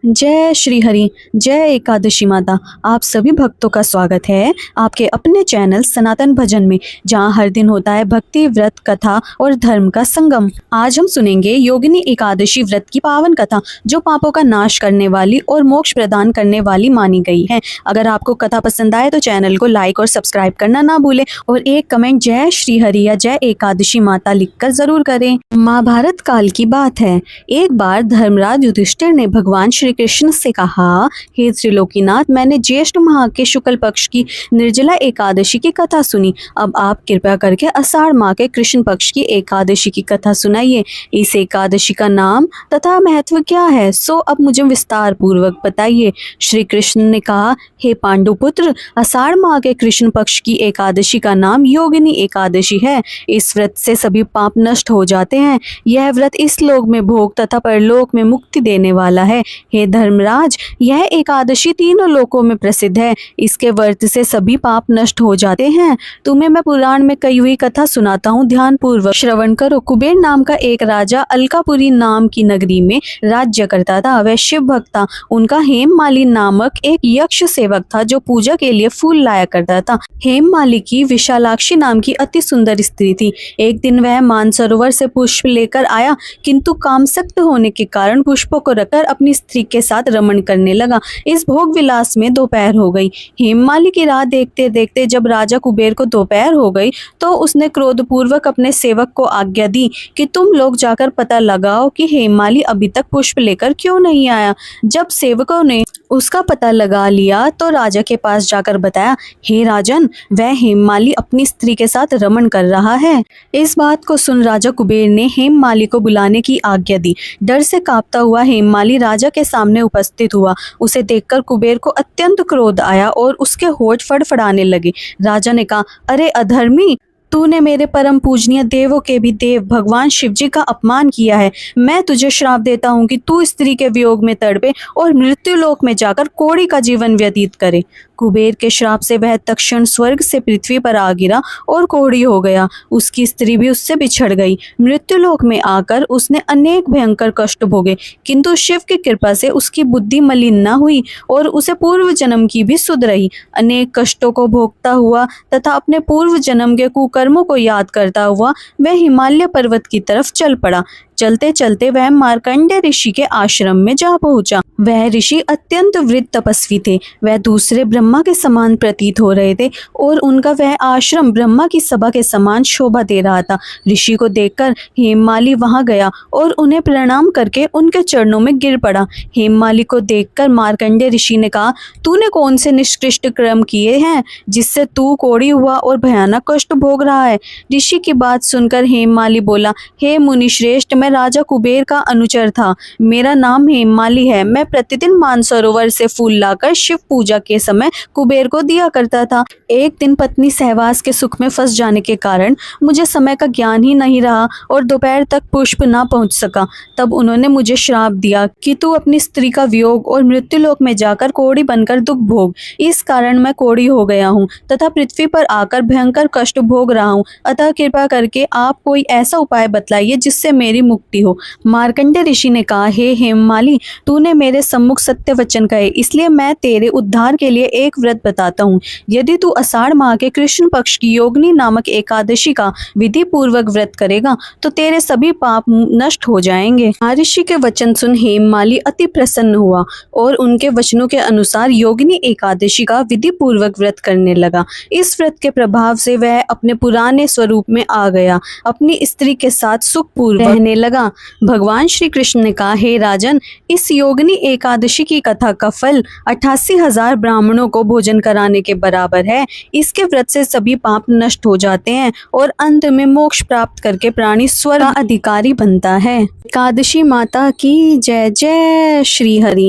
जय श्री हरि। जय एकादशी माता। आप सभी भक्तों का स्वागत है आपके अपने चैनल सनातन भजन में, जहां हर दिन होता है भक्ति, व्रत, कथा और धर्म का संगम। आज हम सुनेंगे योगिनी एकादशी व्रत की पावन कथा, जो पापों का नाश करने वाली और मोक्ष प्रदान करने वाली मानी गई है। अगर आपको कथा पसंद आए तो चैनल को लाइक और सब्सक्राइब करना ना भूलें और एक कमेंट जय श्री हरि या जय एकादशी माता लिखकर जरूर करें। महाभारत काल की बात है। एक बार धर्मराज युधिष्ठिर ने भगवान श्री कृष्ण से कहा, हे त्रिलोकीनाथ, मैंने ज्येष्ठ माह के शुक्ल पक्ष की निर्जला एकादशी की कथा सुनी। अब आप कृपया करके आषाढ़ माह के कृष्ण पक्ष की एकादशी की कथा सुनाइए। इस एकादशी का नाम तथा महत्व क्या है, सो अब मुझे विस्तार पूर्वक बताइए। श्री कृष्ण ने कहा, हे पांडुपुत्र, आषाढ़ माह के कृष्ण पक्ष की एकादशी का नाम योगिनी एकादशी है। इस व्रत से सभी पाप नष्ट हो जाते हैं। यह व्रत इस लोक में भोग तथा परलोक में मुक्ति देने वाला है। हे धर्मराज, यह एकादशी तीनों लोकों में प्रसिद्ध है। इसके व्रत से सभी पाप नष्ट हो जाते हैं। तुम्हें मैं पुराण में कही हुई कथा सुनाता हूँ, ध्यान पूर्वक श्रवण करो। कुबेर नाम का एक राजा अलकापुरी नाम की नगरी में राज्य करता था। वह शिव भक्त था। उनका हेममाली नामक एक यक्ष सेवक था, जो पूजा के लिए फूल लाया करता था। हेममाली की विशालाक्षी नाम की अति सुंदर स्त्री थी। एक दिन वह मानसरोवर से पुष्प लेकर आया, किंतु कामसक्त होने के कारण पुष्पों को रखकर अपनी स्त्री के साथ रमण करने लगा। इस भोग विलास में दोपहर हो गई। हेममाली की राह देखते देखते जब राजा कुबेर को दोपहर हो गई, तो उसने क्रोधपूर्वक अपने सेवक को आज्ञा दी कि तुम लोग जाकर पता लगाओ कि हेममाली अभी तक पुष्प लेकर क्यों नहीं आया। जब सेवकों ने उसका पता लगा लिया तो राजा के पास जाकर बताया, हे राजन, वह हेममाली अपनी स्त्री के साथ रमण कर रहा है। इस बात को सुन राजा कुबेर ने हेममाली को बुलाने की आज्ञा दी। डर से कांपता हुआ हेममाली राजा के सामने उपस्थित हुआ। उसे देखकर कुबेर को अत्यंत क्रोध आया और उसके होठ फड़फड़ाने लगे। राजा ने कहा, अरे अधर्मी, तूने मेरे परम पूजनीय देवों के भी देव भगवान शिव जी का अपमान किया है। मैं तुझे श्राप देता हूँ कि तू स्त्री के वियोग में तड़पे और मृत्यु लोक में जाकर कोढ़ी का जीवन व्यतीत करे। कुबेर के श्राप से वह तत्क्षण स्वर्ग से पृथ्वी पर आ गिरा और कोढ़ी हो गया। उसकी स्त्री भी उससे बिछड़ गई। मृत्यु लोक में आकर उसने अनेक भयंकर कष्ट भोगे, किंतु शिव की कृपा से उसकी बुद्धि मलिन न हुई और उसे पूर्व जन्म की भी सुध रही। अनेक कष्टों को भोगता हुआ तथा अपने पूर्व जन्म के कुकर्मों को याद करता हुआ वह हिमालय पर्वत की तरफ चल पड़ा। चलते चलते वह मार्कंडेय ऋषि के आश्रम में जा पहुंचा। वह ऋषि अत्यंत वृद्ध तपस्वी थे। वह दूसरे ब्रह्मा के समान प्रतीत हो रहे थे और उनका वह आश्रम ब्रह्मा की सभा के समान शोभा दे रहा था। ऋषि को देखकर हेममाली वहां गया और उन्हें प्रणाम करके उनके चरणों में गिर पड़ा। हेममाली को देखकर मार्कंडेय ऋषि ने कहा, तूने कौन से निष्कृष्ट कर्म किए हैं जिससे तू कोढ़ी हुआ और भयानक कष्ट भोग रहा है। ऋषि की बात सुनकर हेममाली बोला, हे मुनि श्रेष्ठ, मैं राजा कुबेर का अनुचर था। मेरा नाम हेममाली है। मैं प्रतिदिन मानसरोवर से फूल लाकर शिव पूजा के समय कुबेर को दिया करता था। एक दिन पत्नी सहवास के सुख में फंस जाने के कारण मुझे समय का ज्ञान ही नहीं रहा और दोपहर तक पुष्प ना पहुंच सका। तब उन्होंने मुझे श्राप दिया कि तू अपनी स्त्री का वियोग और मृत्युलोक में जाकर कोढ़ी बनकर दुख भोग। इस कारण मैं कोढ़ी हो गया हूँ तथा पृथ्वी पर आकर भयंकर कष्ट भोग रहा हूँ। अतः कृपा करके आप कोई ऐसा उपाय बतलाइए जिससे मेरी मुक्ति हो। मार्कंडेय ऋषि ने कहा, हे हेममाली, तूने मेरे सम्मुख सत्य वचन कहे, इसलिए मैं तेरे उद्धार के लिए एक व्रत बताता हूँ। यदि तू आषाढ़ माह के कृष्ण पक्ष की योगिनी नामक एकादशी का विधि पूर्वक व्रत करेगा तो तेरे सभी पाप नष्ट हो जाएंगे। महर्षि के वचन सुन हेममाली अति प्रसन्न हुआ और उनके वचनों के अनुसार योगिनी एकादशी का विधि पूर्वक व्रत करने लगा। इस व्रत के प्रभाव से वह अपने पुराने स्वरूप में आ गया। अपनी स्त्री के साथ सुखपूर्वक रहने लगा। भगवान श्री कृष्ण ने कहा, हे राजन, इस योगिनी एकादशी की कथा का फल 88,000 ब्राह्मणों को भोजन कराने के बराबर है। इसके व्रत से सभी पाप नष्ट हो जाते हैं और अंत में मोक्ष प्राप्त करके प्राणी स्वर्ग का अधिकारी बनता है। एकादशी माता की जय। जय श्री हरि।